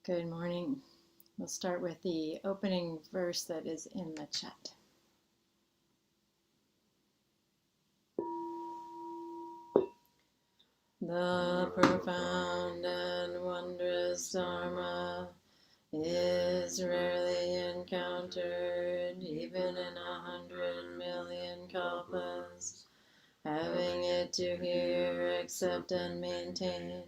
Good morning. We'll start with the opening verse that is in the chat. The profound and wondrous Dharma is rarely encountered, even in 100 million kalpas. Having it to hear, accept, and maintain,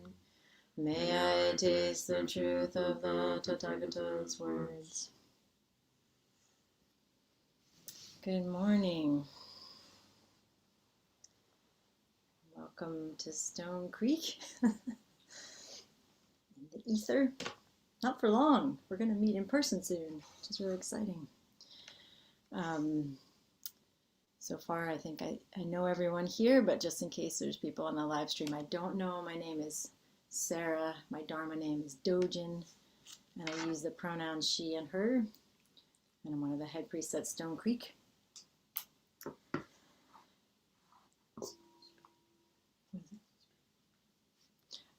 may I taste the truth of the Tathagata's words. Good morning. Welcome to Stone Creek. In the ether. Not for long. We're going to meet in person soon, which is really exciting. So far, I think I know everyone here, but just in case there's people on the live stream I don't know, my name is Sarah. My Dharma name is Dõjin, and I use the pronouns she and her. And I'm one of the head priests at Stone Creek. And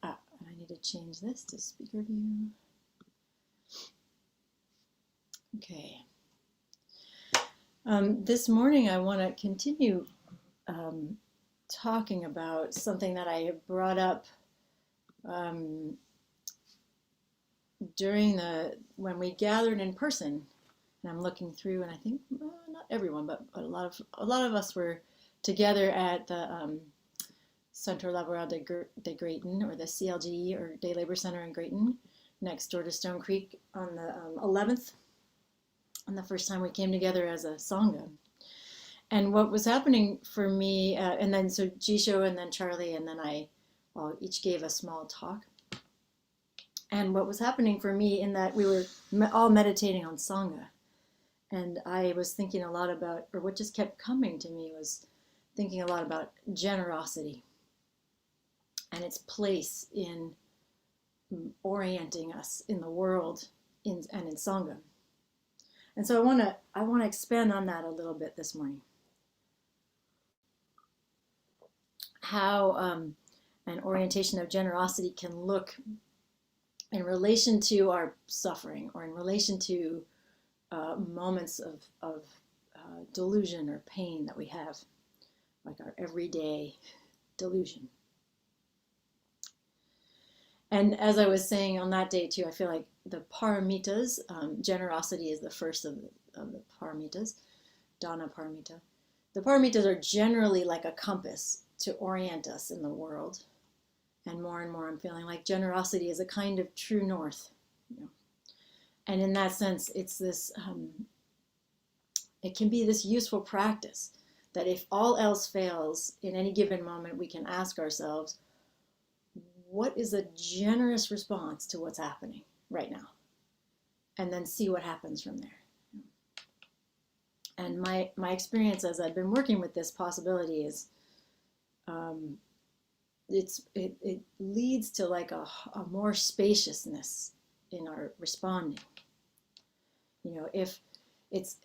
I need to change this to speaker view. Okay. This morning I want to continue talking about something that I brought up during when we gathered in person. And I'm looking through, and I think not everyone, but a lot of us were together at the Centro Laboral de Grayton, or the CLG, or Day Labor Center in Grayton, next door to Stone Creek, on the 11th. And the first time we came together as a Sangha. And what was happening for me, and then so Jisho and then Charlie and then I each gave a small talk. And what was happening for me in that we were all meditating on Sangha. And I was thinking a lot about, or what just kept coming to me was thinking a lot about generosity and its place in orienting us in the world and in Sangha. And so I want to expand on that a little bit this morning. How an orientation of generosity can look in relation to our suffering, or in relation to moments of delusion or pain that we have, like our everyday delusion. And as I was saying on that day too, I feel like the paramitas, generosity is the first of the paramitas, dana paramita. The paramitas are generally like a compass to orient us in the world. And more I'm feeling like generosity is a kind of true north. And in that sense, it's this, it can be this useful practice that if all else fails in any given moment, we can ask ourselves, what is a generous response to what's happening right now? And then see what happens from there. And my experience as I've been working with this possibility is it leads to like a more spaciousness in our responding. If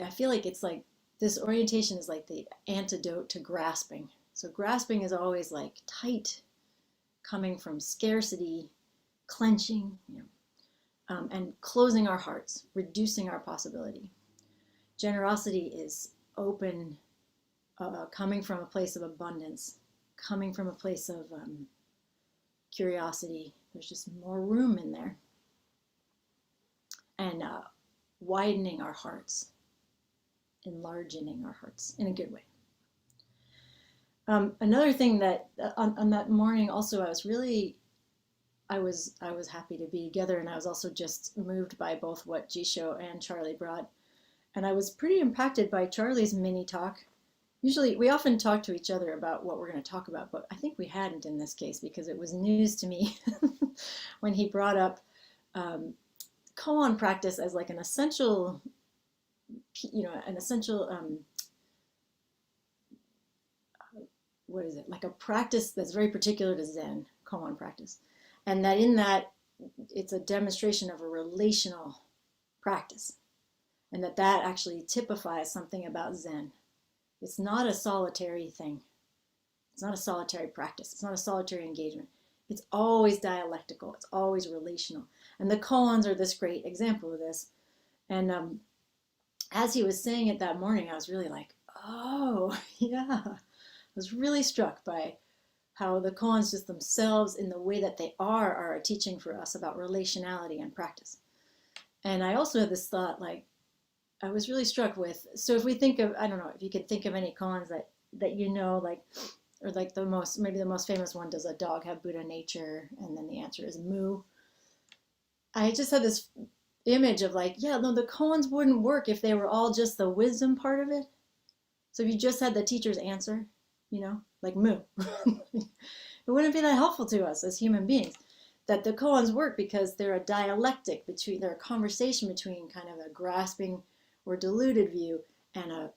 I feel like it's like this orientation is like the antidote to grasping. So grasping is always like tight, coming from scarcity, clenching, and closing our hearts, reducing our possibility. Generosity is open, coming from a place of abundance, coming from a place of curiosity. There's just more room in there. And widening our hearts, enlarging our hearts in a good way. Another thing that on that morning also I was happy to be together, and I was also just moved by both what Jisho and Charlie brought. And I was pretty impacted by Charlie's mini talk. Usually, we often talk to each other about what we're going to talk about, but I think we hadn't in this case because it was news to me when he brought up koan practice as like an essential, what is it? Like a practice that's very particular to Zen, koan practice. And that in that, it's a demonstration of a relational practice. And that actually typifies something about Zen. It's not a solitary thing. It's not a solitary practice. It's not a solitary engagement. It's always dialectical. It's always relational. And the koans are this great example of this. And as he was saying it that morning, I was really like, oh, yeah. I was really struck by how the koans just themselves, in the way that they are a teaching for us about relationality and practice. And I also had this thought, like, I was really struck with, so if we think of, I don't know, if you could think of any koans that you know, like, or like maybe the most famous one, does a dog have Buddha nature? And then the answer is moo. I just had this image of like, yeah, no, the koans wouldn't work if they were all just the wisdom part of it. So if you just had the teacher's answer, like moo, it wouldn't be that helpful to us as human beings. That the koans work because they're a dialectic between, they're a conversation between kind of a grasping or deluded view and a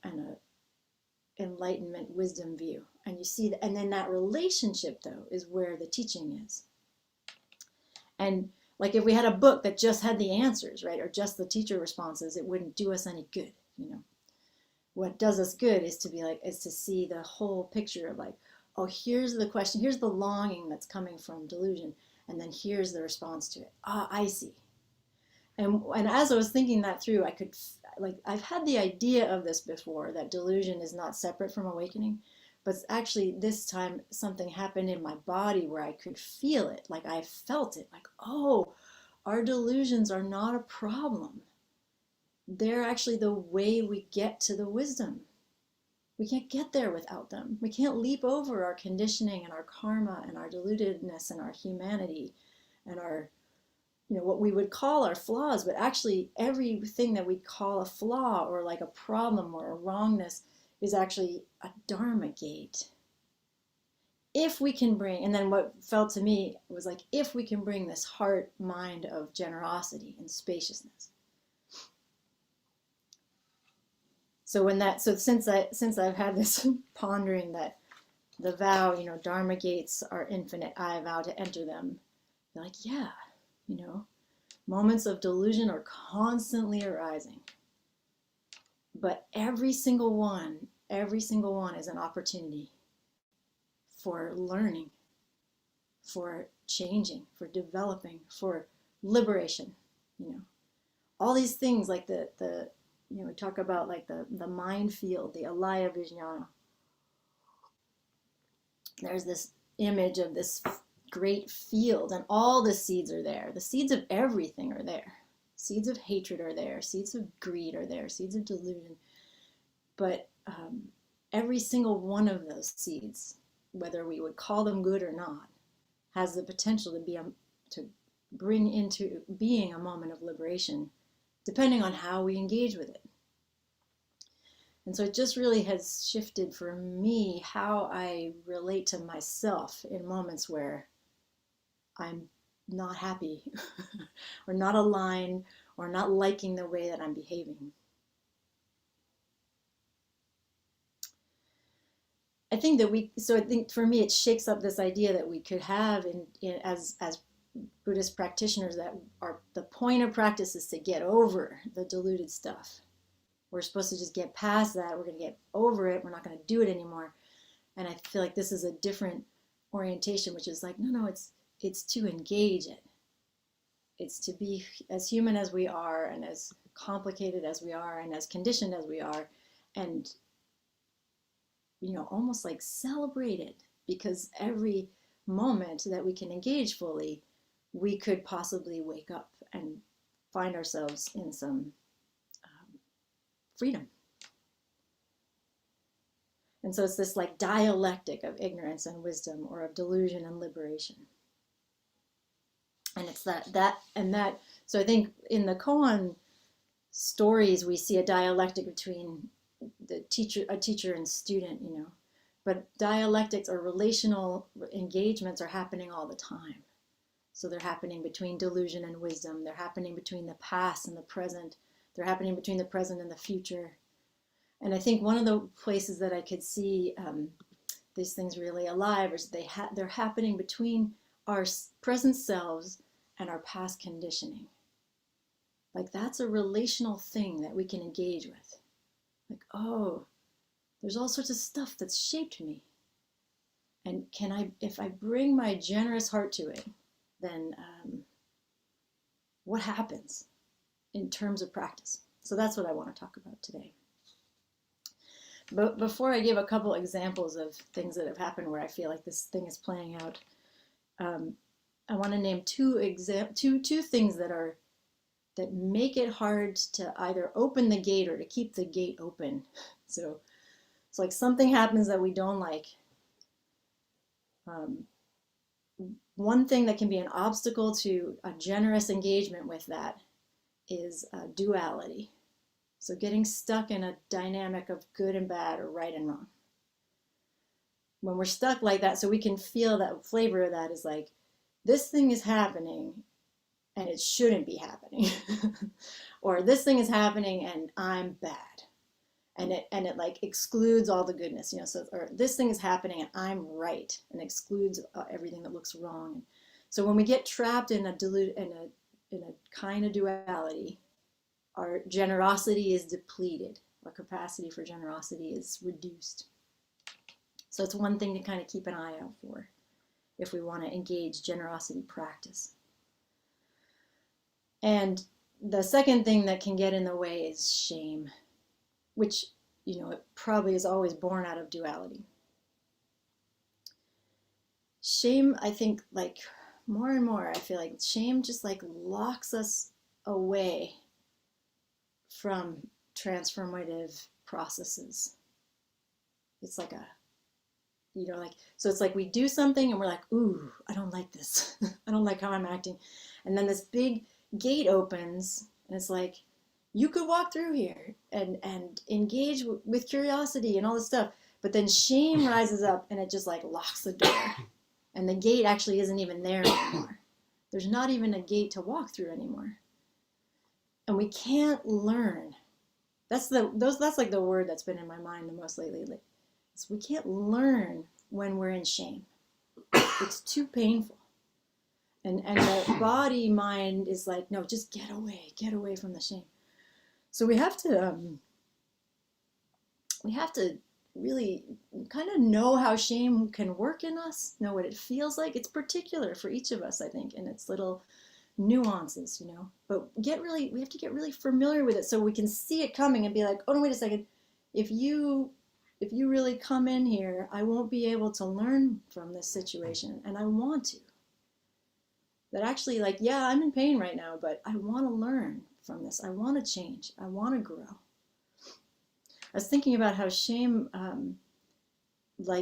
enlightenment wisdom view. And you see that, and then that relationship though is where the teaching is. And like if we had a book that just had the answers, right, or just the teacher responses, it wouldn't do us any good. What does us good is to see the whole picture of like, oh, here's the question, here's the longing that's coming from delusion, and then here's the response to it. Ah, I see. And as I was thinking that through, I've had the idea of this before, that delusion is not separate from awakening, but actually this time something happened in my body where I could feel it, like I felt it, like, oh, our delusions are not a problem. They're actually the way we get to the wisdom. We can't get there without them. We can't leap over our conditioning and our karma and our deludedness and our humanity and our, what we would call our flaws, but actually everything that we call a flaw or like a problem or a wrongness is actually a Dharma gate. If we can bring, and then what felt to me was like, if we can bring this heart mind of generosity and spaciousness. So since I've had this pondering that the vow, Dharma gates are infinite, I vow to enter them. They're like, yeah, moments of delusion are constantly arising. But every single one is an opportunity for learning, for changing, for developing, for liberation. All these things like we talk about like the mind field, the alaya vijnana. There's this image of this great field, and all the seeds are there. The seeds of everything are there. Seeds of hatred are there. Seeds of greed are there. Seeds of delusion. But every single one of those seeds, whether we would call them good or not, has the potential to bring into being a moment of liberation, depending on how we engage with it. And so it just really has shifted for me how I relate to myself in moments where I'm not happy or not aligned or not liking the way that I'm behaving. I think for me it shakes up this idea that we could have as Buddhist practitioners, that the point of practice is to get over the deluded stuff. We're supposed to just get past that. We're going to get over it. We're not going to do it anymore. And I feel like this is a different orientation, which is like, no, it's to engage it. It's to be as human as we are, and as complicated as we are, and as conditioned as we are, and almost like celebrate it, because every moment that we can engage fully, we could possibly wake up and find ourselves in some freedom. And so it's this like dialectic of ignorance and wisdom, or of delusion and liberation. And it's that. So I think in the koan stories, we see a dialectic between a teacher and student, but dialectics or relational engagements are happening all the time. So they're happening between delusion and wisdom. They're happening between the past and the present. They're happening between the present and the future. And I think one of the places that I could see these things really alive is they're happening between our present selves and our past conditioning. Like that's a relational thing that we can engage with. Like, oh, there's all sorts of stuff that's shaped me. And if I bring my generous heart to it, then what happens in terms of practice? So that's what I want to talk about today. But before I give a couple examples of things that have happened where I feel like this thing is playing out, I want to name two things that make it hard to either open the gate or to keep the gate open. So it's like something happens that we don't like. One thing that can be an obstacle to a generous engagement with that is duality. So getting stuck in a dynamic of good and bad or right and wrong. When we're stuck like that, so we can feel that flavor of that is like, this thing is happening and it shouldn't be happening. Or this thing is happening and I'm bad. And it like excludes all the goodness, so, or this thing is happening and I'm right, and excludes everything that looks wrong. So when we get trapped in a kind of duality, our generosity is depleted. Our capacity for generosity is reduced. So it's one thing to kind of keep an eye out for if we want to engage generosity practice. And the second thing that can get in the way is shame, which, it probably is always born out of duality. Shame, I think, like more and more, I feel like shame just like locks us away from transformative processes. It's like so it's like we do something and we're like, ooh, I don't like this. I don't like how I'm acting. And then this big gate opens and it's like, you could walk through here and engage with curiosity and all this stuff. But then shame rises up and it just like locks the door. And the gate actually isn't even there anymore. There's not even a gate to walk through anymore. And we can't learn. That's like the word that's been in my mind the most lately. We can't learn when we're in shame. It's too painful. And the body mind is like, no, just get away from the shame. So we have to really kind of know how shame can work in us, know what it feels like. It's particular for each of us, I think, in its little nuances, But we have to get really familiar with it so we can see it coming and be like, oh no, wait a second. If you really come in here, I won't be able to learn from this situation, and I want to. That actually, like, yeah, I'm in pain right now, but I want to learn from this. I want to change. I want to grow. I was thinking about how shame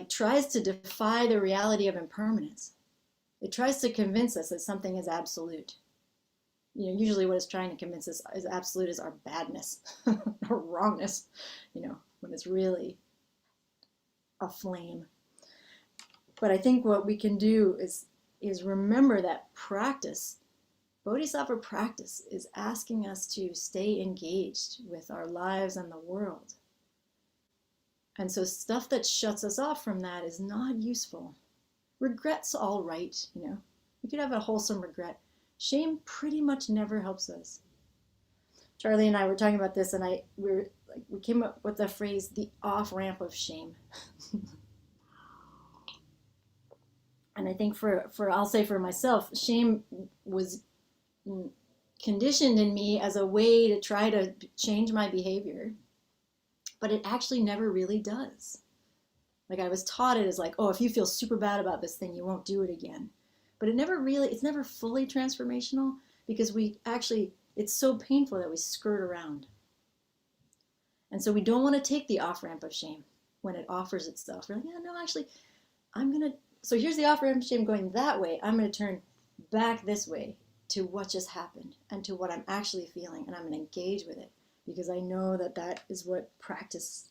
tries to defy the reality of impermanence. It tries to convince us that something is absolute. Usually what it's trying to convince us is absolute is our badness, our wrongness, when it's really a flame. But I think what we can do is remember that practice, Bodhisattva practice, is asking us to stay engaged with our lives and the world. And so stuff that shuts us off from that is not useful. Regret's all right, We could have a wholesome regret. Shame pretty much never helps us. Charlie and I were talking about this, and we came up with the phrase, the off-ramp of shame. And I think I'll say for myself, shame was conditioned in me as a way to try to change my behavior. But it actually never really does. Like I was taught it as like, oh, if you feel super bad about this thing, you won't do it again. But it's never fully transformational because it's so painful that we skirt around. And so we don't want to take the off-ramp of shame when it offers itself. We're like, yeah, no, actually, so here's the off-ramp of shame going that way. I'm going to turn back this way to what just happened and to what I'm actually feeling, and I'm going to engage with it because I know that is what practice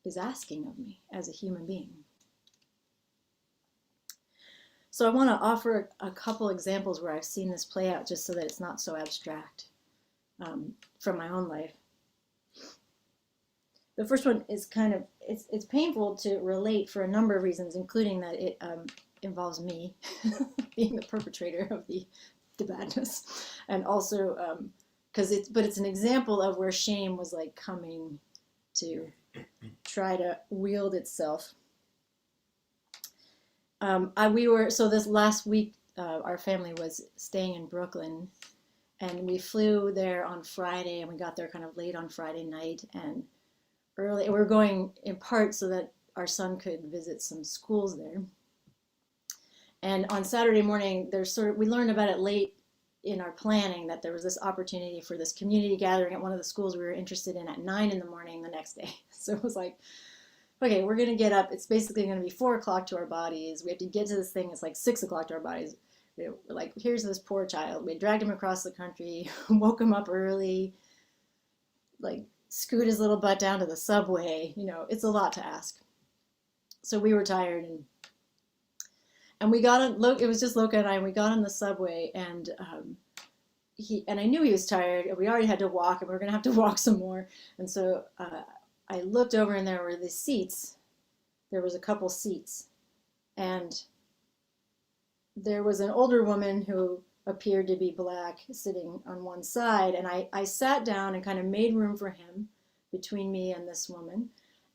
is asking of me as a human being. So I want to offer a couple examples where I've seen this play out just so that it's not so abstract from my own life. The first one is it's painful to relate for a number of reasons, including that it involves me being the perpetrator of the badness, and also but it's an example of where shame was like coming to try to wield itself. So this last week, our family was staying in Brooklyn, and we flew there on Friday, and we got there kind of late on Friday night and early. We were going in part so that our son could visit some schools there. And on Saturday morning, we learned about it late in our planning that there was this opportunity for this community gathering at one of the schools we were interested in at 9 in the morning the next day. So it was like, okay, we're going to get up. It's basically going to be 4 o'clock to our bodies. We have to get to this thing. It's like 6 o'clock to our bodies. We're like, here's this poor child. We dragged him across the country, woke him up early, like scoot his little butt down to the subway. It's a lot to ask. So we were tired, and we got on. It was just Loka and I. And we got on the subway, and I knew he was tired. And we already had to walk, and we were going to have to walk some more. And so I looked over, and there were the seats. There was a couple seats, and there was an older woman who appeared to be Black sitting on one side, and I sat down and kind of made room for him between me and this woman,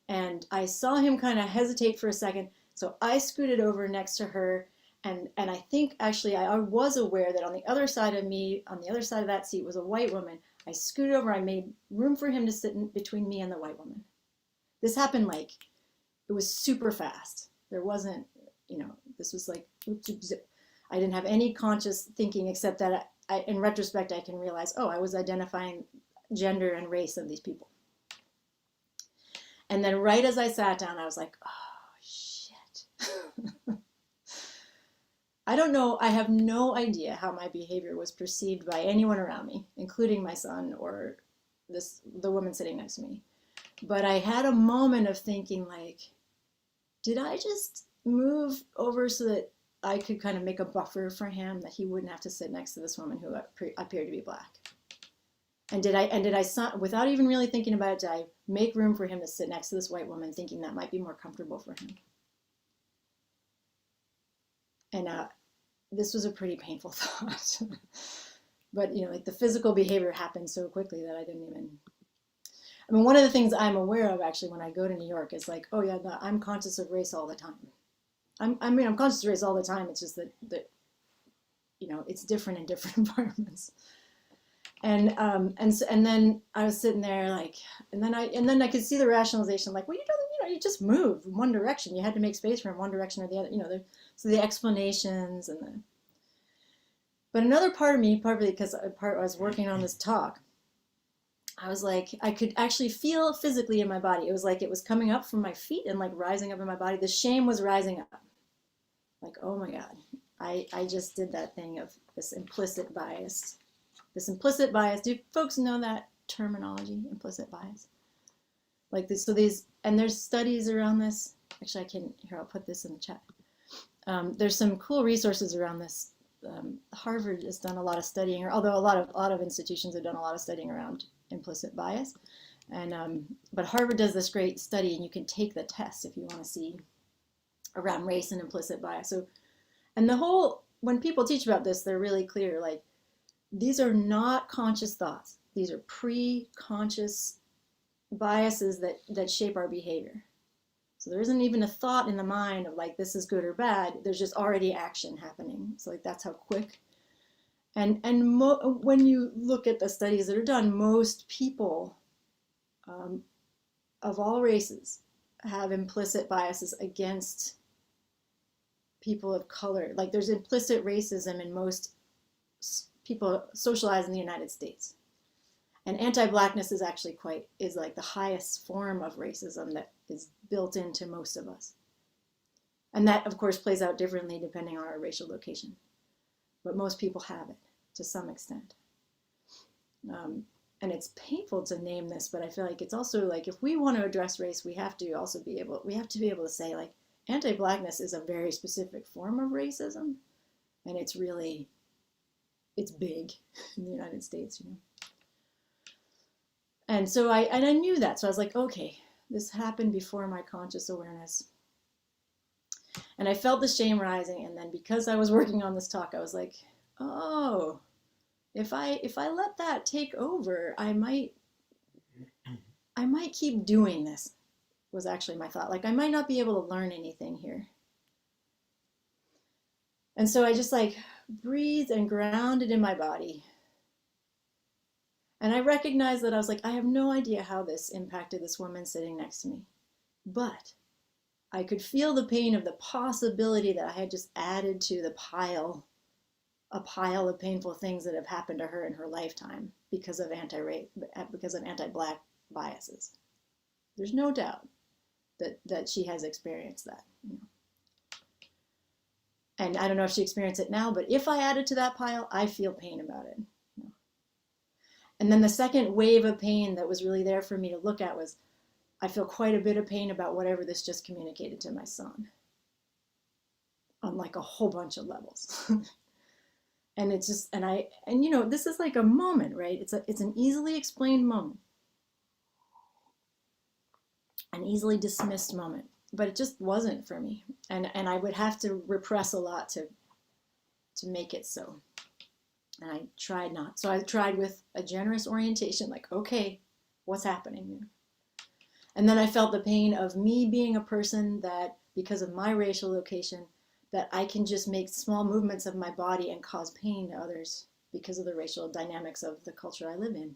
and I saw him kind of hesitate for a second, so I scooted over next to her, and I think actually I was aware that on the other side of me, on the other side of that seat, was a white woman. I scooted over, I made room for him to sit between me and the white woman. This happened like, it was super fast. There wasn't, this was like, oops, oops, zip. I didn't have any conscious thinking except that in retrospect, I can realize, I was identifying gender and race of these people. And then right as I sat down, I was like, oh, shit. I don't know. I have no idea how my behavior was perceived by anyone around me, including my son or the woman sitting next to me. But I had a moment of thinking like, did I just move over so that I could kind of make a buffer for him, that he wouldn't have to sit next to this woman who appeared to be Black? And did I, without even really thinking about it, did I make room for him to sit next to this white woman, thinking that might be more comfortable for him? And this was a pretty painful thought. But, like the physical behavior happened so quickly that I didn't even, one of the things I'm aware of actually when I go to New York is like, oh yeah, I'm conscious of race all the time. I'm conscious of race all the time. It's just that it's different in different environments. And then I was sitting there like, and then I could see the rationalization like, well, you just moved in one direction. You had to make space for him one direction or the other. So the explanations but another part of me, partly because I was working on this talk, I was like, I could actually feel physically in my body. It was like it was coming up from my feet and like rising up in my body. The shame was rising up. Like, oh my God, I just did that thing of this implicit bias. This implicit bias, do folks know that terminology, implicit bias? Like this, and there's studies around this. Actually, I'll put this in the chat. There's some cool resources around this. Harvard has done a lot of studying, although a lot of institutions have done a lot of studying around implicit bias. But Harvard does this great study, and you can take the test if you want to see around race and implicit bias. So, and when people teach about this, they're really clear, like, these are not conscious thoughts. These are pre-conscious biases that shape our behavior. So there isn't even a thought in the mind of like, this is good or bad. There's just already action happening. So like, that's how quick. And when you look at the studies that are done, most people of all races have implicit biases against people of color. Like there's implicit racism in most people socialized in the United States. And anti-Blackness is actually is like the highest form of racism that is built into most of us. And that, of course, plays out differently depending on our racial location. But most people have it to some extent. And it's painful to name this, but I feel like it's also like, if we want to address race, we have to be able to say, like, anti-Blackness is a very specific form of racism. And it's big in the United States, And so I knew that. So I was like, okay, this happened before my conscious awareness. And I felt the shame rising. And then because I was working on this talk, I was like, oh, if I let that take over, I might keep doing this, was actually my thought. Like, I might not be able to learn anything here. And so I just like breathed and grounded in my body. And I recognized that I was like, I have no idea how this impacted this woman sitting next to me. But I could feel the pain of the possibility that I had just added to the pile, a pile of painful things that have happened to her in her lifetime because of anti-Black biases. There's no doubt that she has experienced that. You know? And I don't know if she experienced it now, but if I added to that pile, I feel pain about it. You know? And then the second wave of pain that was really there for me to look at was, I feel quite a bit of pain about whatever this just communicated to my son on like a whole bunch of levels. And it's just, and you know, this is like a moment, right? It's an easily explained moment, an easily dismissed moment, but it just wasn't for me. And I would have to repress a lot to make it so. And I tried not. So I tried with a generous orientation, like, okay, what's happening here? And then I felt the pain of me being a person that, because of my racial location, that I can just make small movements of my body and cause pain to others because of the racial dynamics of the culture I live in.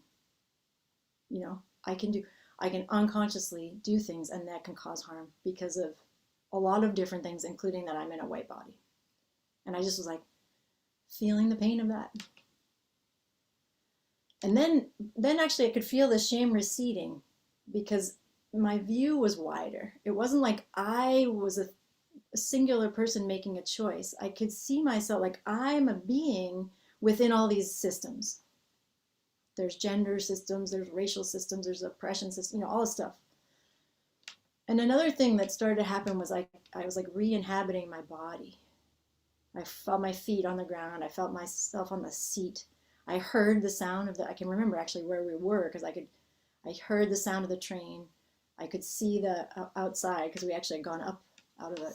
You know, I can unconsciously do things and that can cause harm because of a lot of different things, including that I'm in a white body. And I just was like feeling the pain of that. And then actually I could feel the shame receding because my view was wider. It wasn't like I was a singular person making a choice. I could see myself like I'm a being within all these systems. There's gender systems, there's racial systems, there's oppression systems, you know, all this stuff. And another thing that started to happen was I was like re-inhabiting my body. I felt my feet on the ground. I felt myself on the seat. I heard the sound of I can remember actually where we were because I heard the sound of the train. I could see the outside because we actually had gone up out of it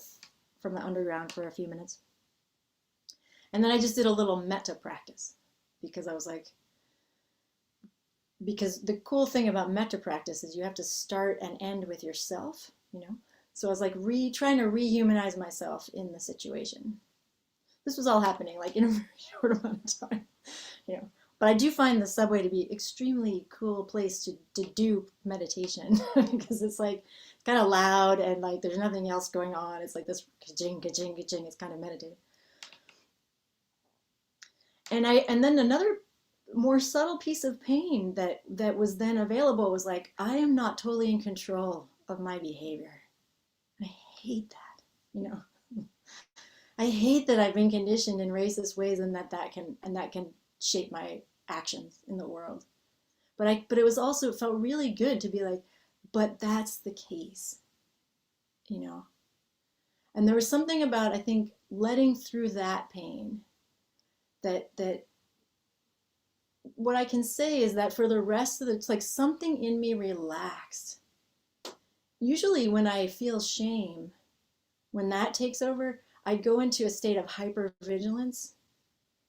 from the underground for a few minutes. And then I just did a little metta practice because I was like, because the cool thing about metta practice is you have to start and end with yourself, you know? So I was like trying to rehumanize myself in the situation. This was all happening like in a very short amount of time, you know? But I do find the subway to be extremely cool place to do meditation because it's like it's kind of loud and like there's nothing else going on. It's like this ka-ching, ka-ching, ka-ching. It's kind of meditative. And then another more subtle piece of pain that was then available was like, I am not totally in control of my behavior. And I hate that, you know. I hate that I've been conditioned in racist ways and that can shape my actions in the world. But it was also, it felt really good to be like, but that's the case, you know. And there was something about, I think, letting through that pain that what I can say is that for the rest of it, it's like something in me relaxed. Usually when I feel shame, when that takes over, I go into a state of hypervigilance.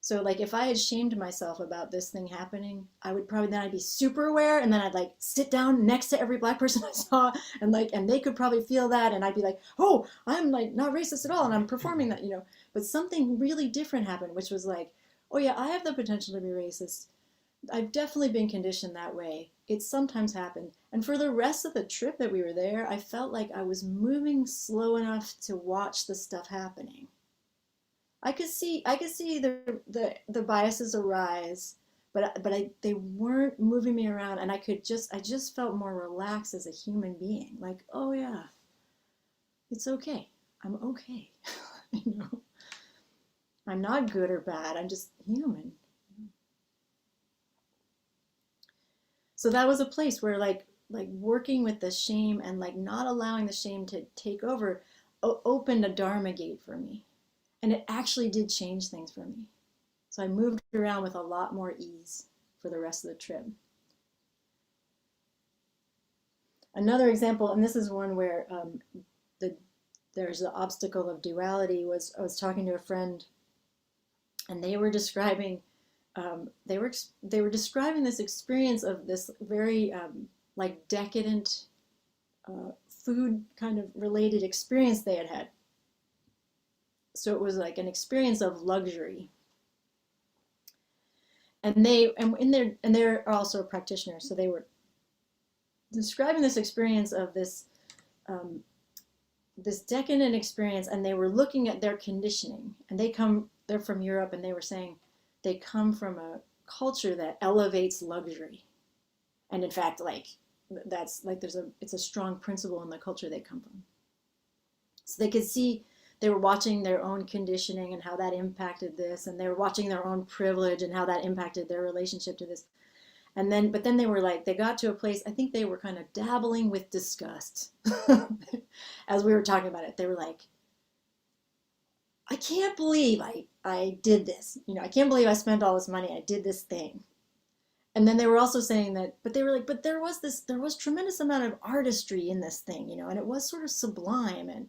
So like if I had shamed myself about this thing happening, I'd be super aware, and then I'd like sit down next to every Black person I saw and they could probably feel that, and I'd be like, oh, I'm like not racist at all and I'm performing that, you know. But something really different happened, which was like, oh yeah, I have the potential to be racist. I've definitely been conditioned that way. It sometimes happened. And for the rest of the trip that we were there, I felt like I was moving slow enough to watch the stuff happening. I could see the biases arise, but they weren't moving me around, and I just felt more relaxed as a human being. Like, oh yeah, it's okay. I'm okay. You know, I'm not good or bad. I'm just human. So that was a place where like working with the shame and like not allowing the shame to take over opened a Dharma gate for me. And it actually did change things for me. So I moved around with a lot more ease for the rest of the trip. Another example, and this is one where there's the obstacle of duality, was I was talking to a friend and they were describing they were describing this experience of this very like decadent food kind of related experience they had had. So it was like an experience of luxury. And they're also practitioners, so they were describing this experience of um, this decadent experience, and they were looking at their conditioning, and they're from Europe, and they were saying they come from a culture that elevates luxury, and in fact, like that's like it's a strong principle in the culture they come from. So they could see, they were watching their own conditioning and how that impacted this, and they were watching their own privilege and how that impacted their relationship to this. But then they were like, they got to a place, I think they were kind of dabbling with disgust. As we were talking about it, they were like, I can't believe I did this. I can't believe I spent all this money. I did this thing. And then they were also saying that, but they were like, but there was tremendous amount of artistry in this thing, and it was sort of sublime.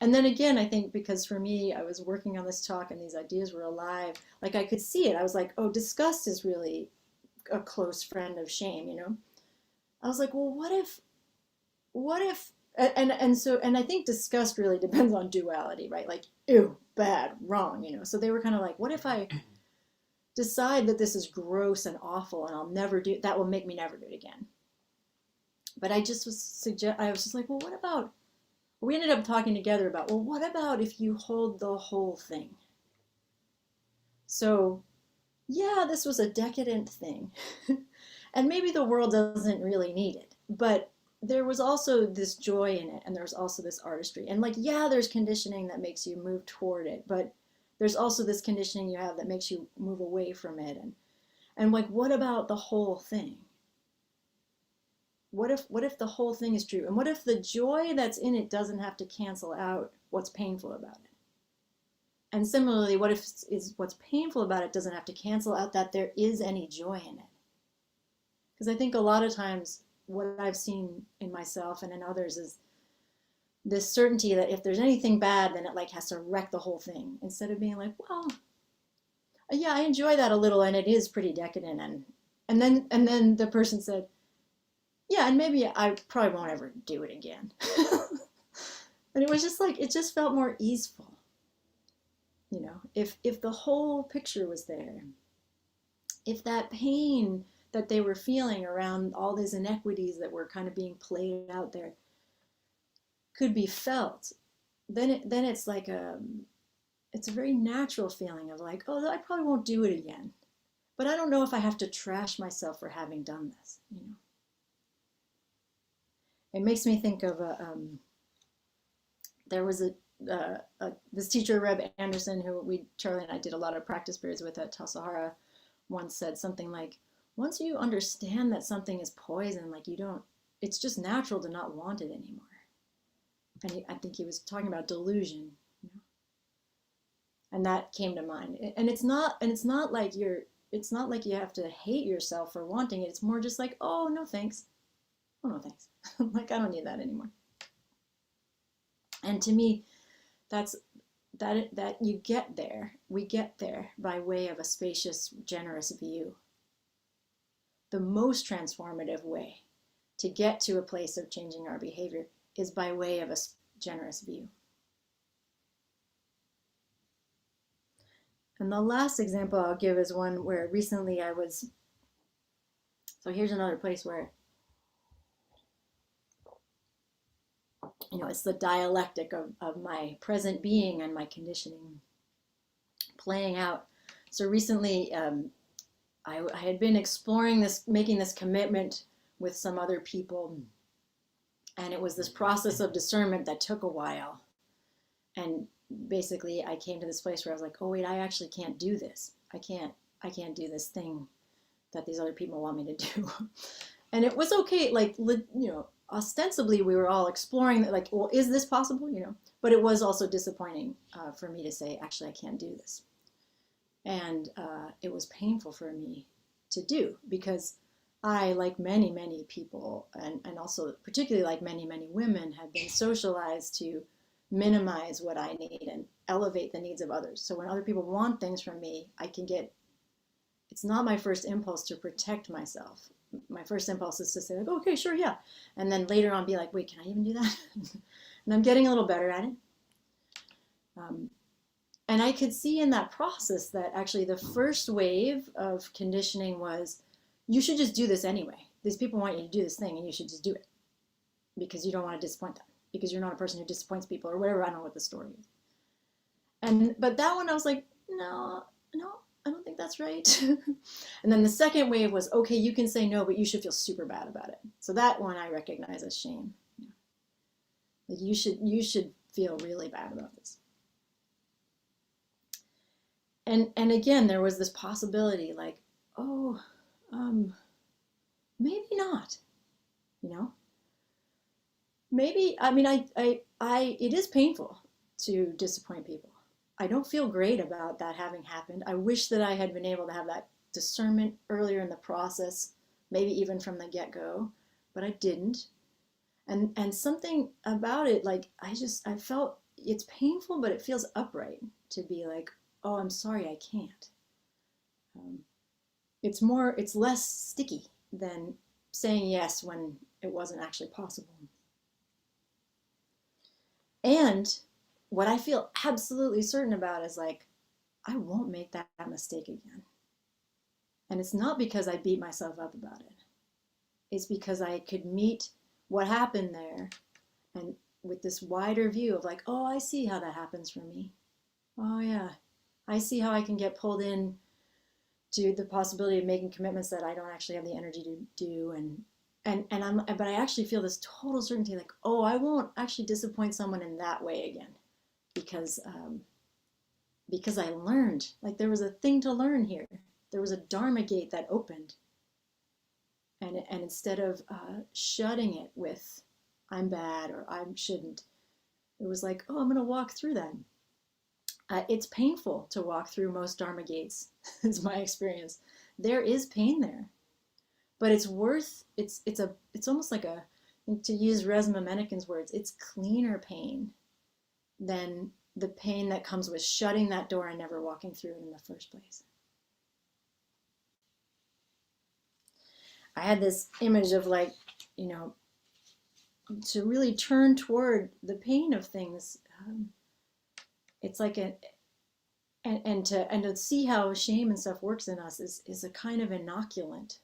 And then again, I think because for me, I was working on this talk and these ideas were alive, like I could see it. I was like, oh, disgust is really a close friend of shame, I was like, well, what if, and I think disgust really depends on duality, right? Like, ew, bad, wrong, So they were kind of like, what if I decide that this is gross and awful and I'll never do, that will make me never do it again. But I was just like, well, what about, we ended up talking together about, well, what about if you hold the whole thing? So yeah, this was a decadent thing. And maybe the world doesn't really need it. But there was also this joy in it, and there was also this artistry. And like, yeah, there's conditioning that makes you move toward it, but there's also this conditioning you have that makes you move away from it. And like, what about the whole thing? What if the whole thing is true? And what if the joy that's in it doesn't have to cancel out what's painful about it? And similarly, what if what's painful about it doesn't have to cancel out that there is any joy in it? Because I think a lot of times what I've seen in myself and in others is this certainty that if there's anything bad, then it like has to wreck the whole thing. Instead of being like, well, yeah, I enjoy that a little, and it is pretty decadent. And then the person said, yeah, and maybe I probably won't ever do it again. And it was just like, it just felt more easeful. If the whole picture was there, if that pain that they were feeling around all these inequities that were kind of being played out there could be felt, then it's like it's a very natural feeling of like, oh, I probably won't do it again, but I don't know if I have to trash myself for having done this. It makes me think of there was this teacher, Reb Anderson, who Charlie and I did a lot of practice periods with at Tassajara, once said something like, once you understand that something is poison, like it's just natural to not want it anymore. And I think he was talking about delusion, and that came to mind. And it's not like you have to hate yourself for wanting it. It's more just like, oh, no thanks. Oh, no thanks. Like, I don't need that anymore. And to me, that we get there by way of a spacious, generous view. The most transformative way to get to a place of changing our behavior is by way of a generous view. And the last example I'll give is one where recently so here's another place where, it's the dialectic of my present being and my conditioning playing out. So recently, I had been exploring this, making this commitment with some other people, and it was this process of discernment that took a while. And basically, I came to this place where I was like, oh wait, I actually can't do this. I can't do this thing that these other people want me to do. And it was okay, like, ostensibly we were all exploring that, like, well, is this possible? But it was also disappointing for me to say, actually, I can't do this. And it was painful for me to do, because I, like many, many people, and also particularly like many, many women, have been socialized to minimize what I need and elevate the needs of others. So when other people want things from me, it's not my first impulse to protect myself. My first impulse is to say, like, okay, sure, yeah. And then later on be like, wait, can I even do that? And I'm getting a little better at it. And I could see in that process that actually the first wave of conditioning was, you should just do this anyway. These people want you to do this thing and you should just do it because you don't want to disappoint them, because you're not a person who disappoints people or whatever. I don't know what the story is. But that one I was like, no, I don't think that's right. And then the second wave was, okay, you can say no, but you should feel super bad about it. So that one I recognize as shame. Like you should feel really bad about this. And again, there was this possibility like, oh, maybe not, maybe, I mean, it is painful to disappoint people. I don't feel great about that having happened. I wish that I had been able to have that discernment earlier in the process, maybe even from the get-go, but I didn't. And something about it, like, I felt it's painful, but it feels upright to be like, oh, I'm sorry, I can't. It's less sticky than saying yes when it wasn't actually possible. And what I feel absolutely certain about is like, I won't make that mistake again. And it's not because I beat myself up about it. It's because I could meet what happened there and with this wider view of like, oh, I see how that happens for me. Oh yeah, I see how I can get pulled in to the possibility of making commitments that I don't actually have the energy to do. But I actually feel this total certainty like, oh, I won't actually disappoint someone in that way again. Because I learned, like there was a thing to learn here. There was a Dharma gate that opened. And instead of shutting it with, I'm bad or I shouldn't, it was like, oh, I'm going to walk through that. It's painful to walk through most Dharma gates, is my experience. There is pain there. But it's almost like to use Resmaa Menaken's words, it's cleaner pain than the pain that comes with shutting that door and never walking through it in the first place. I had this image of like, to really turn toward the pain of things. It's like and to see how shame and stuff works in us is a kind of inoculant.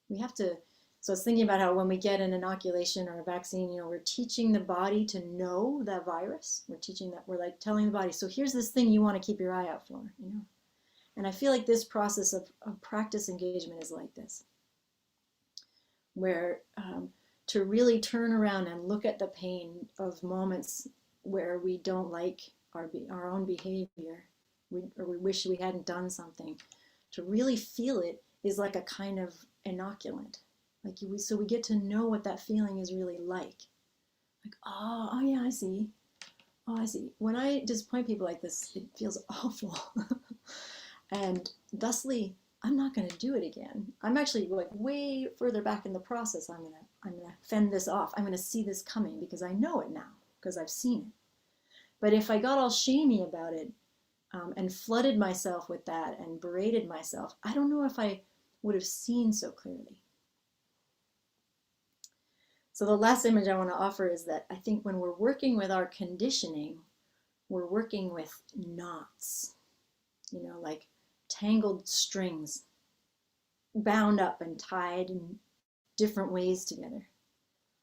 We have to. So I was thinking about how when we get an inoculation or a vaccine, we're teaching the body to know that virus. We're like telling the body, so here's this thing you want to keep your eye out for, And I feel like this process of practice engagement is like this, where to really turn around and look at the pain of moments where we don't like our own behavior, or we wish we hadn't done something, to really feel it is like a kind of inoculant. So we get to know what that feeling is really like. Like, oh yeah, I see. Oh, I see. When I disappoint people like this, it feels awful. And thusly, I'm not going to do it again. I'm actually like way further back in the process. I'm gonna fend this off. I'm gonna see this coming because I know it now, because I've seen it. But if I got all shamey about it and flooded myself with that and berated myself, I don't know if I would have seen so clearly. So the last image I want to offer is that I think when we're working with our conditioning, we're working with knots, like tangled strings, bound up and tied in different ways together.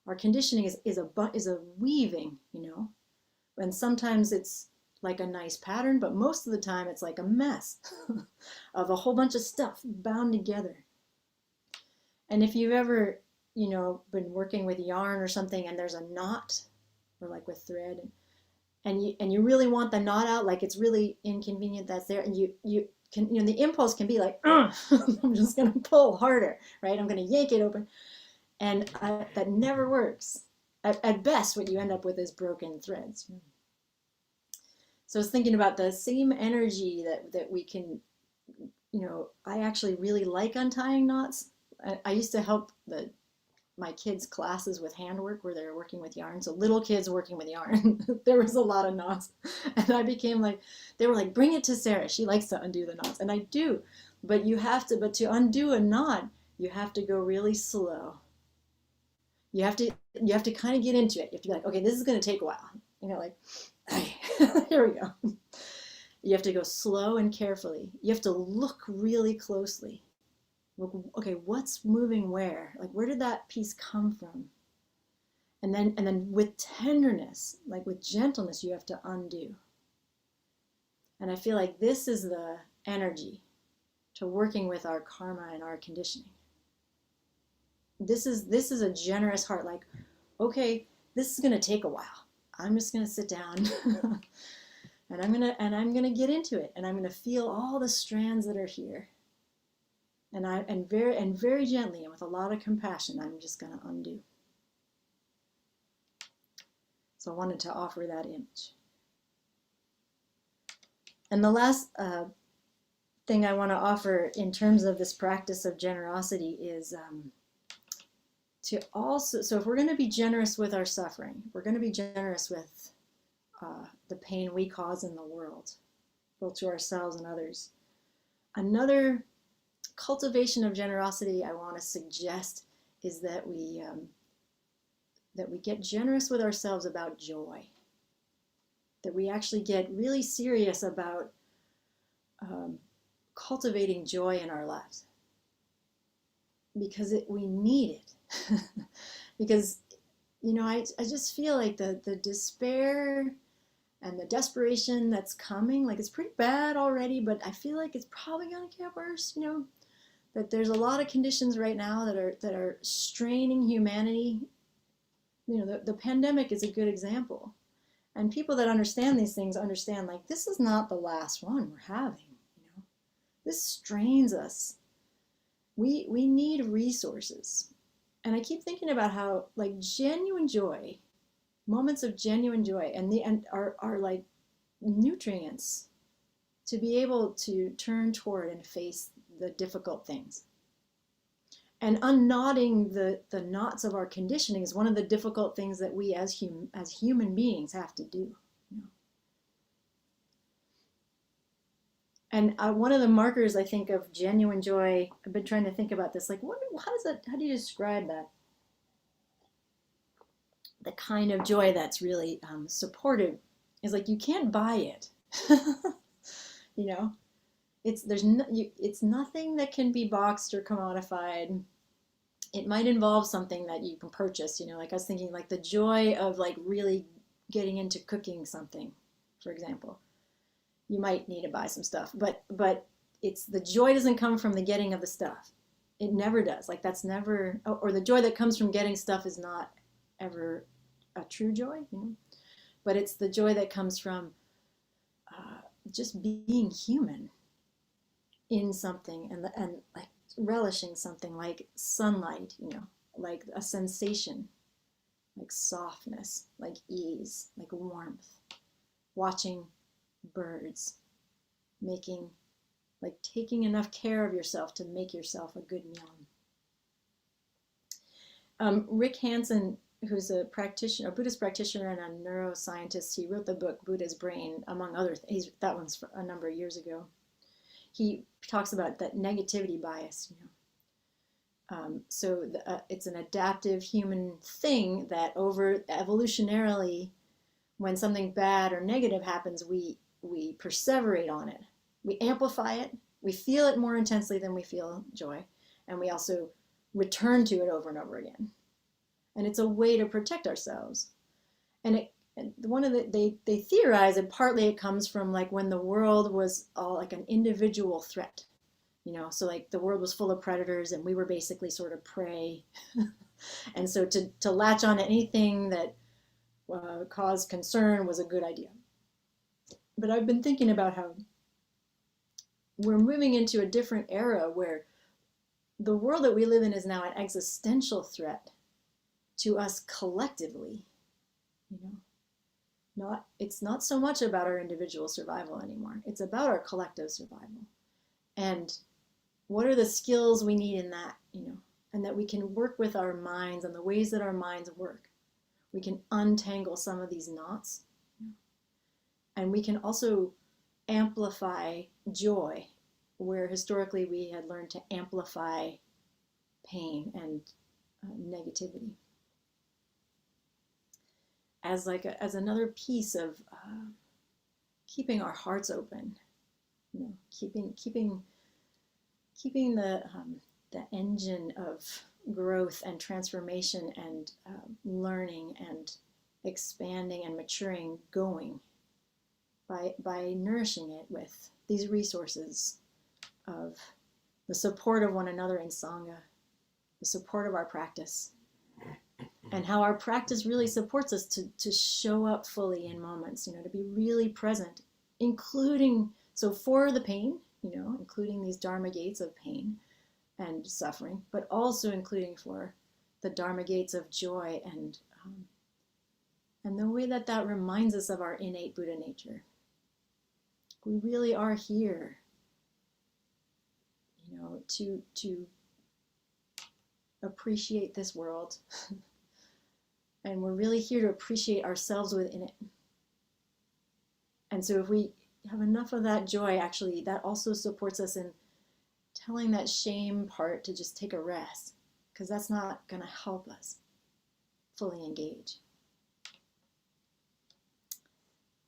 Our conditioning is a weaving, and sometimes it's like a nice pattern, but most of the time it's like a mess of a whole bunch of stuff bound together. And if you've ever been working with yarn or something and there's a knot, or like with thread, and you really want the knot out, like it's really inconvenient that's there, and you can, the impulse can be like, I'm just gonna pull harder, right? I'm gonna yank it open, and that never works. At best, what you end up with is broken threads. So I was thinking about the same energy that we can, I actually really like untying knots. I used to help my kids' classes with handwork where they're working with yarn. So little kids working with yarn, there was a lot of knots. And I became like, they were like, bring it to Sarah. She likes to undo the knots. And I do, but to undo a knot, you have to go really slow. You have to kind of get into it. You have to be like, okay, this is going to take a while. Like, hey, here we go. You have to go slow and carefully. You have to look really closely. Look, okay, what's moving where? Like, where did that piece come from? And then with tenderness, like with gentleness, you have to undo. And I feel like this is the energy to working with our karma and our conditioning. This is a generous heart. Like, okay, this is gonna take a while. I'm just gonna sit down and I'm gonna get into it, and I'm gonna feel all the strands that are here. And very gently and with a lot of compassion, I'm just gonna undo. So I wanted to offer that image. And the last thing I want to offer in terms of this practice of generosity is to also, so if we're going to be generous with our suffering, we're going to be generous with the pain we cause in the world, both to ourselves and others. Another cultivation of generosity I want to suggest is that we get generous with ourselves about joy, that we actually get really serious about cultivating joy in our lives, because we need it. Because, you know, I just feel like the despair and the desperation that's coming, like it's pretty bad already, but I feel like it's probably going to get worse, you know, that there's a lot of conditions right now that are straining humanity. You know, the pandemic is a good example. And people that understand these things understand, like, this is not the last one we're having, you know. This strains us. We need resources. And I keep thinking about how, like, genuine joy, moments of genuine joy, and are like nutrients to be able to turn toward and face the difficult things. And unknotting the knots of our conditioning is one of the difficult things that we as human beings have to do. You know? And one of the markers, I think, of genuine joy, I've been trying to think about this, like, how do you describe that? The kind of joy that's really supportive is like, you can't buy it. You know, it's nothing that can be boxed or commodified. It might involve something that you can purchase, you know, like I was thinking, like the joy of like really getting into cooking something, for example. You might need to buy some stuff, but it's the joy doesn't come from the getting of the stuff. It never does. Like that's never, or the joy that comes from getting stuff is not ever a true joy, you know. But it's the joy that comes from just being human in something, and like relishing something like sunlight, you know, like a sensation, like softness, like ease, like warmth, watching birds, making, like taking enough care of yourself to make yourself a good meal. Rick Hansen, who's a practitioner, a Buddhist practitioner and a neuroscientist, he wrote the book Buddha's Brain, among other things. That one's a number of years ago. He talks about that negativity bias, you know. It's an adaptive human thing that over evolutionarily, when something bad or negative happens, we perseverate on it. We amplify it. We feel it more intensely than we feel joy. And we also return to it over and over again. And it's a way to protect ourselves. And they theorize, and partly it comes from like when the world was all like an individual threat, you know, so like the world was full of predators and we were basically sort of prey. And so to latch on to anything that caused concern was a good idea. But I've been thinking about how we're moving into a different era where the world that we live in is now an existential threat to us collectively, you know. It's not so much about our individual survival anymore. It's about our collective survival. And what are the skills we need in that, you know, and that we can work with our minds and the ways that our minds work. We can untangle some of these knots. And we can also amplify joy, where historically we had learned to amplify pain and negativity. As another piece of keeping our hearts open, you know, keeping the engine of growth and transformation and learning and expanding and maturing going by nourishing it with these resources of the support of one another in Sangha, the support of our practice, and how our practice really supports us to show up fully in moments, you know, to be really present, including, so for the pain, you know, including these Dharma gates of pain and suffering, but also including for the Dharma gates of joy and the way that that reminds us of our innate Buddha nature. We really are here, you know, to appreciate this world. And we're really here to appreciate ourselves within it. And so if we have enough of that joy, actually, that also supports us in telling that shame part to just take a rest, because that's not going to help us fully engage.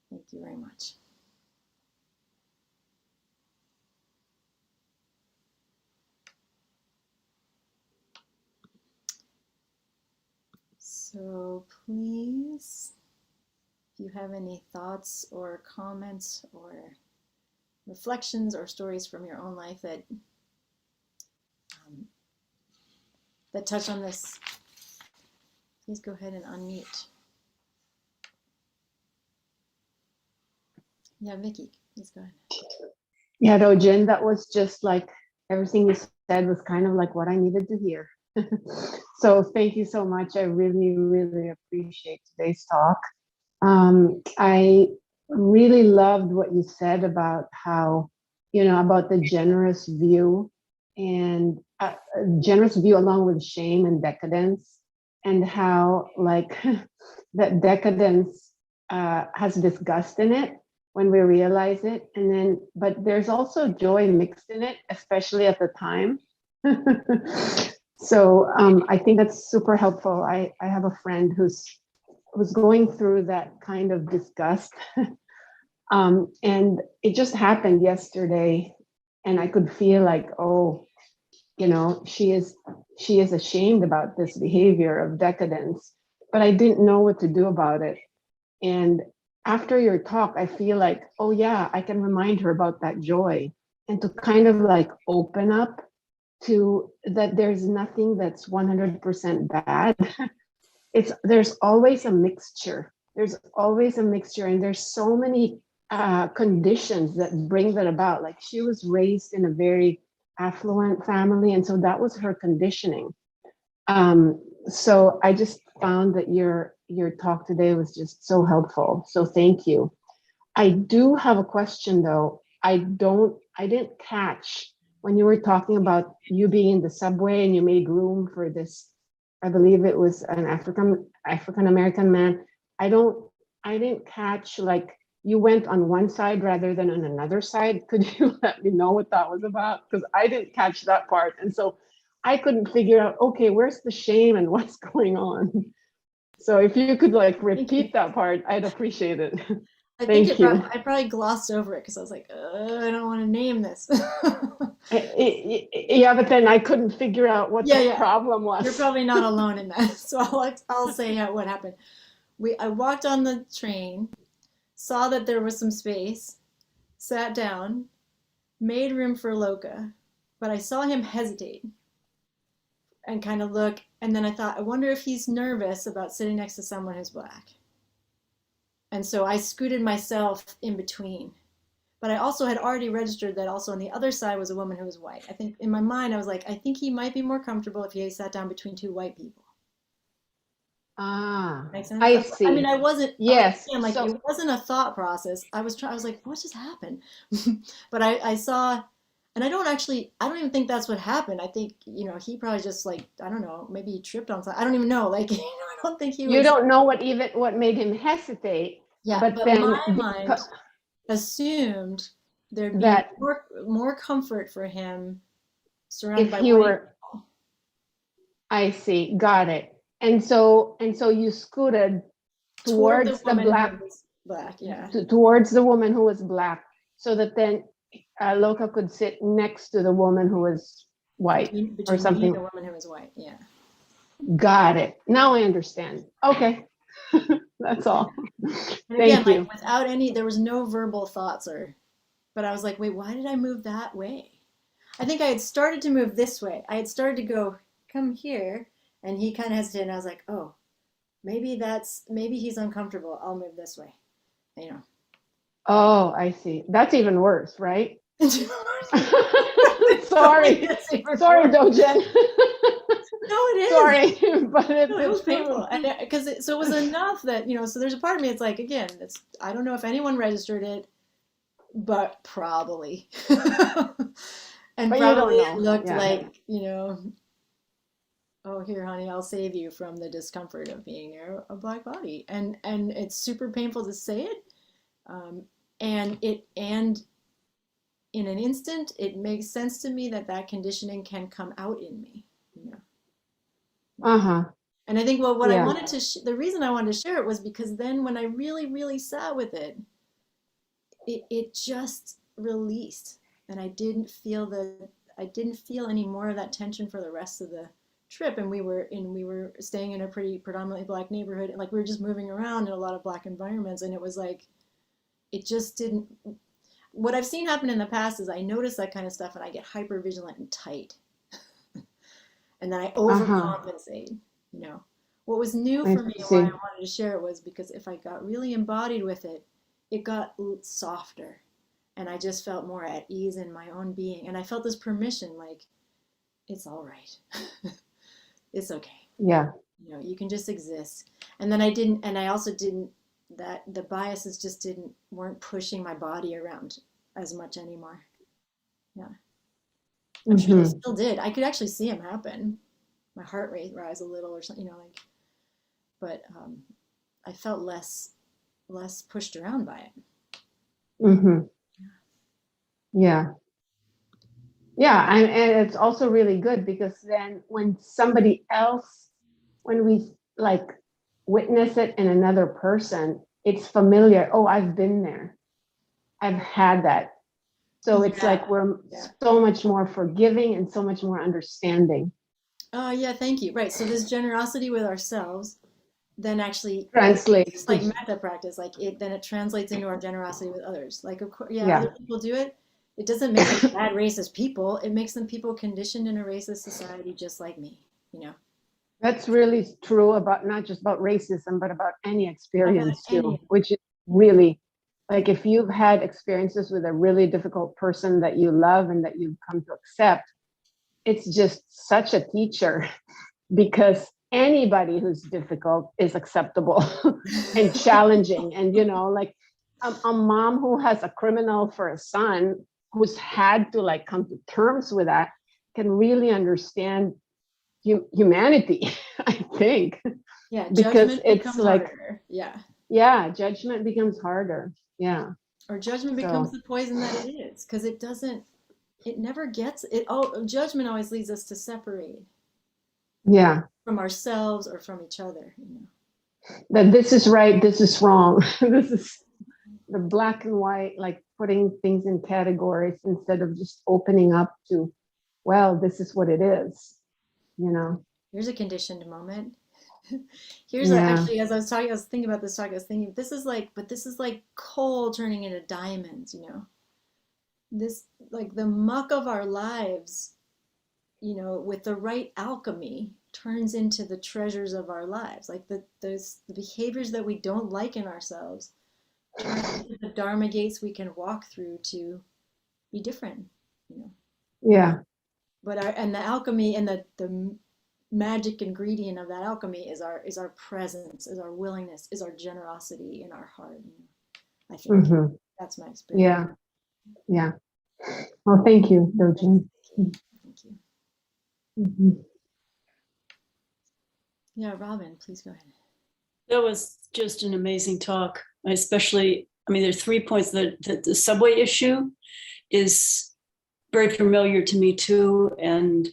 Thank you very much. So please, if you have any thoughts or comments or reflections or stories from your own life that that touch on this, please go ahead and unmute. Yeah, Vicky, please go ahead. Yeah, Dõjin, that was just like everything you said was kind of like what I needed to hear. So thank you so much. I really, really appreciate today's talk. I really loved what you said about how, you know, about the generous view and generous view along with shame and decadence, and how like that decadence has disgust in it when we realize it. And then, but there's also joy mixed in it, especially at the time. So I think that's super helpful. I have a friend who's going through that kind of disgust. And it just happened yesterday. And I could feel like, oh, you know, she is ashamed about this behavior of decadence, but I didn't know what to do about it. And after your talk, I feel like, oh yeah, I can remind her about that joy, and to kind of like open up to that there's nothing that's 100% bad. There's always a mixture. There's always a mixture, and there's so many conditions that bring that about. Like she was raised in a very affluent family, and so that was her conditioning. So I just found that your talk today was just so helpful. So thank you. I do have a question though. I didn't catch when you were talking about you being in the subway and you made room for this, I believe it was an African American man. I didn't catch, like, you went on one side rather than on another side. Could you let me know what that was about? Because I didn't catch that part. And so I couldn't figure out, okay, where's the shame and what's going on? So if you could like repeat that part, I'd appreciate it. Thank you. I probably glossed over it because I was like, I don't want to name this. Yeah, but then I couldn't figure out what the problem was. You're probably not alone in that. So I'll say what happened. I walked on the train, saw that there was some space, sat down, made room for Loka, but I saw him hesitate and kind of look, and then I thought, I wonder if he's nervous about sitting next to someone who's Black. And so I scooted myself in between. But I also had already registered that also on the other side was a woman who was white. I think in my mind, I was like, I think he might be more comfortable if he sat down between two white people. Makes sense? I see. I mean, I wasn't, yes. Like, so, it wasn't a thought process. I was like, what just happened? But I saw, and I don't even think that's what happened. I think, you know, he probably just like, I don't know, maybe he tripped on something. I don't even know. Like, I don't think he was. You don't know what made him hesitate. Yeah, but then my mind assumed there'd be more comfort for him surrounded by white people. I see, got it. And so you scooted towards the Black Black, yeah. towards the woman who was Black, so that then Loka could sit next to the woman who was white or Between me something. and the woman who was white, yeah. Got it. Now I understand. Okay. That's all. And Thank again, you. like without any, there was no verbal thoughts but I was like, wait, why did I move that way? I think I had started to move this way. I had started to go, come here. And he kind of hesitated. And I was like, oh, maybe he's uncomfortable. I'll move this way, you know. Oh, I see. That's even worse, right? Sorry. Sorry, Dõjin. No, it is. Sorry, but it was painful. So it was enough that, so there's a part of me, it's like, again, I don't know if anyone registered it, but probably. And but probably you it don't know. looked Yeah. like, oh, here, honey, I'll save you from the discomfort of being near a Black body. And it's super painful to say it. And in an instant, it makes sense to me that conditioning can come out in me, Uh-huh. And I think, what I wanted to, the reason I wanted to share it was because then when I really, really sat with it, it just released. And I didn't feel any more of that tension for the rest of the trip. And we were staying in a pretty predominantly Black neighborhood. And like, we were just moving around in a lot of Black environments. And it was like, it just didn't, what I've seen happen in the past is I notice that kind of stuff and I get hyper vigilant and tight. And then I overcompensate, What was new for me and why I wanted to share it was because if I got really embodied with it, it got softer. And I just felt more at ease in my own being. And I felt this permission, like, it's all right. It's okay. Yeah. You can just exist. And then I also didn't, that the biases just weren't pushing my body around as much anymore. Yeah. I'm sure they still did. I could actually see them happen. My heart rate rise a little or something, but I felt less pushed around by it. Mm-hmm. Yeah. Yeah. And it's also really good because then when we like witness it in another person, it's familiar. Oh, I've been there. I've had that. So it's like we're so much more forgiving and so much more understanding. Yeah, thank you. Right. So this generosity with ourselves then actually translates, like metta practice, then it translates into our generosity with others. Like, of course, other people do it. It doesn't make them bad racist people. It makes them people conditioned in a racist society just like me, That's really true about not just about racism, but about any experience too, which is really like if you've had experiences with a really difficult person that you love and that you've come to accept, it's just such a teacher because anybody who's difficult is acceptable and challenging. And, like a mom who has a criminal for a son who's had to like come to terms with that can really understand humanity, I think. Yeah, because it's like harder. Judgment becomes harder. Yeah. Or judgment becomes the poison that it is, because it never gets it. Judgment always leads us to separate. Yeah. From ourselves or from each other. That this is right, this is wrong. This is the black and white, like putting things in categories instead of just opening up to, well, this is what it is. Here's a conditioned moment. Actually, as I was thinking about this talk, I was thinking, this is like coal turning into diamonds, This, like the muck of our lives, with the right alchemy, turns into the treasures of our lives. Like the behaviors that we don't like in ourselves turn into the Dharma gates we can walk through to be different, Yeah. But the alchemy and the magic ingredient of that alchemy is our presence, is our willingness, is our generosity in our heart. I think that's my experience. Yeah. Well, thank you, Dõjin. Thank you. Mm-hmm. Yeah, Robin, please go ahead. That was just an amazing talk. There's 3 points. The subway issue is very familiar to me too. And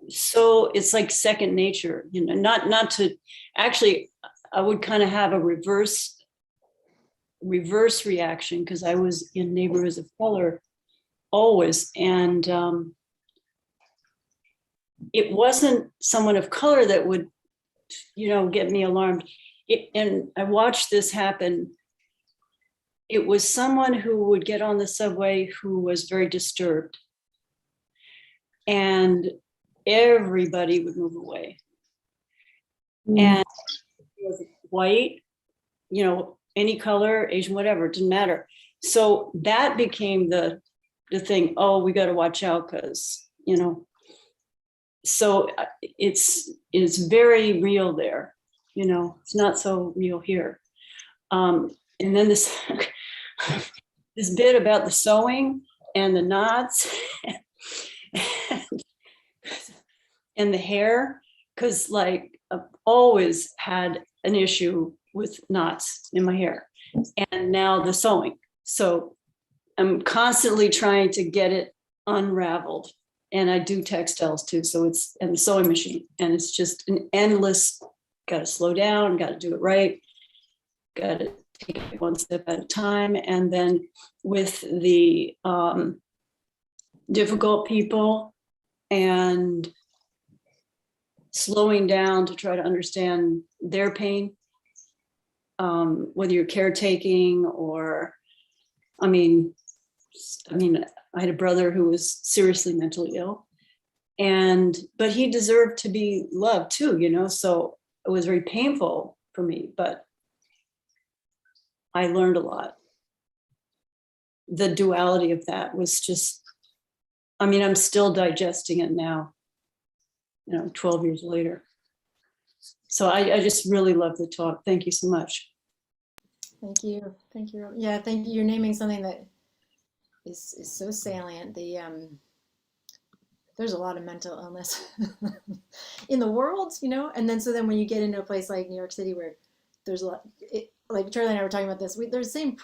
so it's like second nature, not to actually, I would kind of have a reverse reaction because I was in neighborhoods of color always. And it wasn't someone of color that would, get me alarmed. And I watched this happen. It was someone who would get on the subway who was very disturbed. And everybody would move away. And it was white, any color, Asian, whatever, it didn't matter. So that became the thing. Oh, we got to watch out because, so it's very real there. It's not so real here. And then this this bit about the sewing and the knots and the hair, because like I've always had an issue with knots in my hair, and now the sewing. So I'm constantly trying to get it unraveled. And I do textiles too. So it's, and the sewing machine, and it's just an endless, got to slow down, got to do it right. Got to take it one step at a time. And then with the difficult people and slowing down to try to understand their pain, whether you're caretaking or, I mean, I had a brother who was seriously mentally ill, but he deserved to be loved too, so it was very painful for me, but I learned a lot. The duality of that was just, I'm still digesting it now, 12 years later. So I just really love the talk. Thank you so much. Thank you. Thank you. Yeah, thank you. You're naming something that is so salient. There's a lot of mental illness in the world, and then when you get into a place like New York City where there's a lot, like Charlie and I were talking about this, there's the same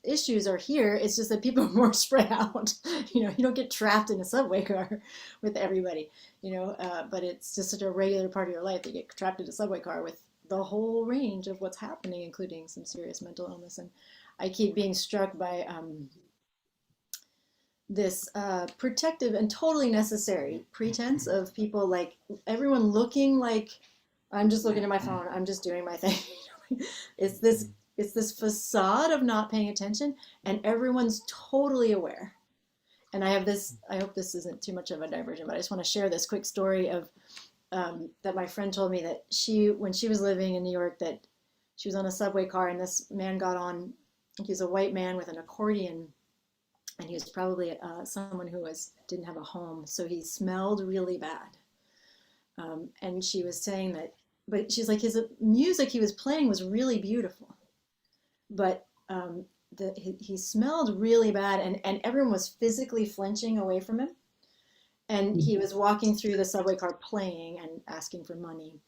issues are here. It's just that people are more spread out. You don't get trapped in a subway car with everybody, but it's just such a regular part of your life. You get trapped in a subway car with the whole range of what's happening, including some serious mental illness. And I keep being struck by this protective and totally necessary pretense of people, like everyone looking like, I'm just looking at my phone, I'm just doing my thing. It's this facade of not paying attention, and everyone's totally aware. And I hope this isn't too much of a diversion, but I just want to share this quick story of that my friend told me, that when she was living in New York, that she was on a subway car and this man got on. He was a white man with an accordion, and he was probably someone who didn't have a home, so he smelled really bad. And she was saying that, but she's like, his music he was playing was really beautiful, but he smelled really bad, and everyone was physically flinching away from him. And he was walking through the subway car playing and asking for money.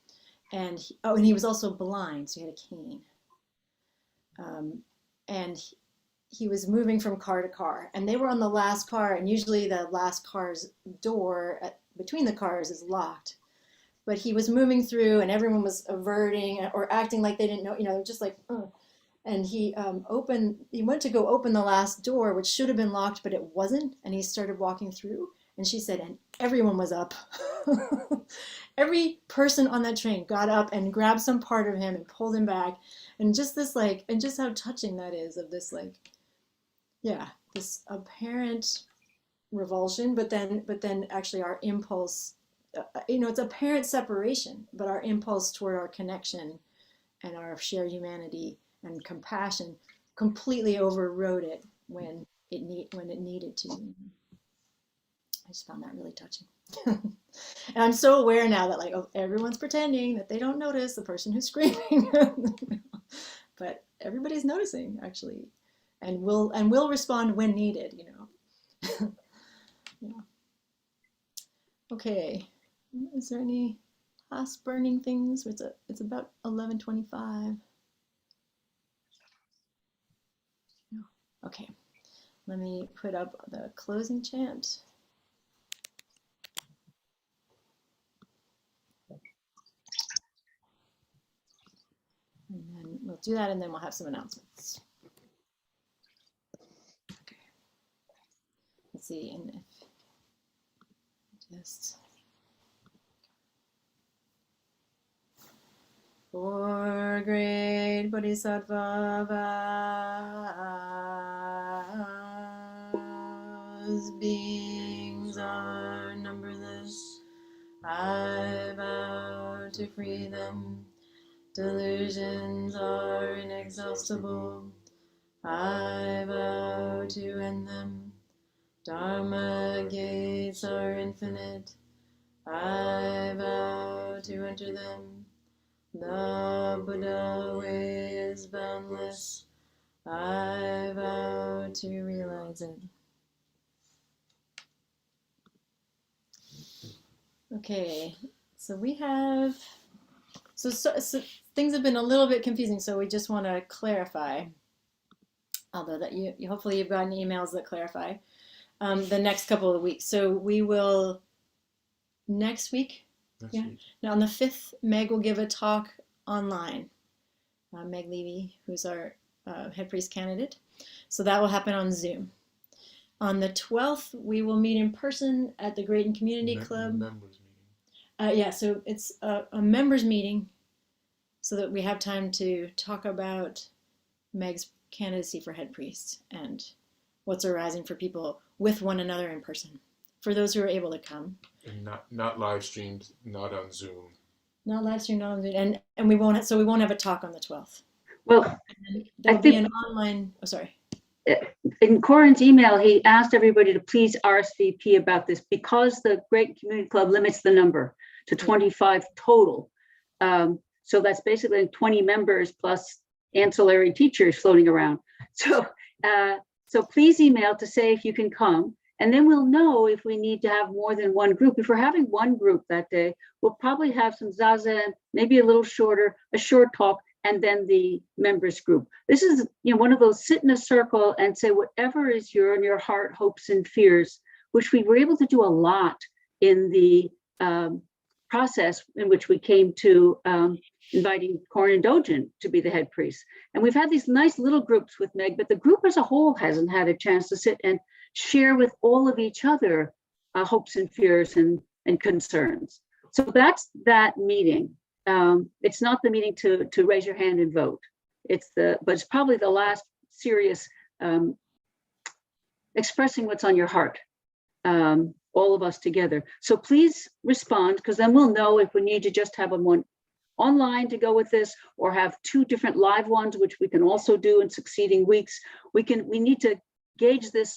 And he was also blind, so he had a cane. And he was moving from car to car, and they were on the last car, and usually the last car's door between the cars is locked. But he was moving through, and everyone was averting or acting like they didn't know, just like, and he went to go open the last door, which should have been locked, but it wasn't. And he started walking through, and she said, and everyone was up. Every person on that train got up and grabbed some part of him and pulled him back. And just this, and just how touching that is, of this, this apparent revulsion, but then actually our impulse, it's apparent separation, but our impulse toward our connection and our shared humanity and compassion completely overrode it when it needed to. I just found that really touching. And I'm so aware now that everyone's pretending that they don't notice the person who's screaming. But everybody's noticing, actually, and will respond when needed, Yeah. Okay. Is there any last burning things? It's about 11:25. No. Okay. Let me put up the closing chant. do that, and then we'll have some announcements. Okay. Let's see, and if just four great bodhisattvas, beings are numberless. I vow to free them. Delusions are inexhaustible. I vow to end them. Dharma gates are infinite. I vow to enter them. The Buddha way is boundless. I vow to realize it. Okay, so we have, so things have been a little bit confusing, so we just want to clarify, although that you hopefully you've gotten emails that clarify the next couple of weeks. So we will, next week, now on the 5th, Meg will give a talk online. Meg Levy, who's our head priest candidate. So that will happen on Zoom. On the 12th, we will meet in person at the Great and Community Club. Members Yeah, so it's a members meeting so that we have time to talk about Meg's candidacy for head priest and what's arising for people with one another in person. For those who are able to come. And not live streamed, not on Zoom. Not live stream, not on Zoom. And we won't have a talk on the 12th. Well, there'll be an online, oh, sorry. In Corin's email, he asked everybody to please RSVP about this because the Great Community Club limits the number to 25 total. So that's basically 20 members plus ancillary teachers floating around. So please email to say if you can come, and then we'll know if we need to have more than one group. If we're having one group that day, we'll probably have some zazen, maybe a little shorter, a short talk, and then the members group. This is, one of those sit in a circle and say whatever is in your heart, hopes and fears, which we were able to do a lot in the process in which we came to inviting Corin and Dõjin to be the head priest. And we've had these nice little groups with Meg, but the group as a whole hasn't had a chance to sit and share with all of each other hopes and fears and concerns. So that's that meeting. It's not the meeting to raise your hand and vote. But it's probably the last serious expressing what's on your heart, all of us together. So please respond, because then we'll know if we need to just have one online to go with this, or have 2 different live ones, which we can also do in succeeding weeks. We need to gauge this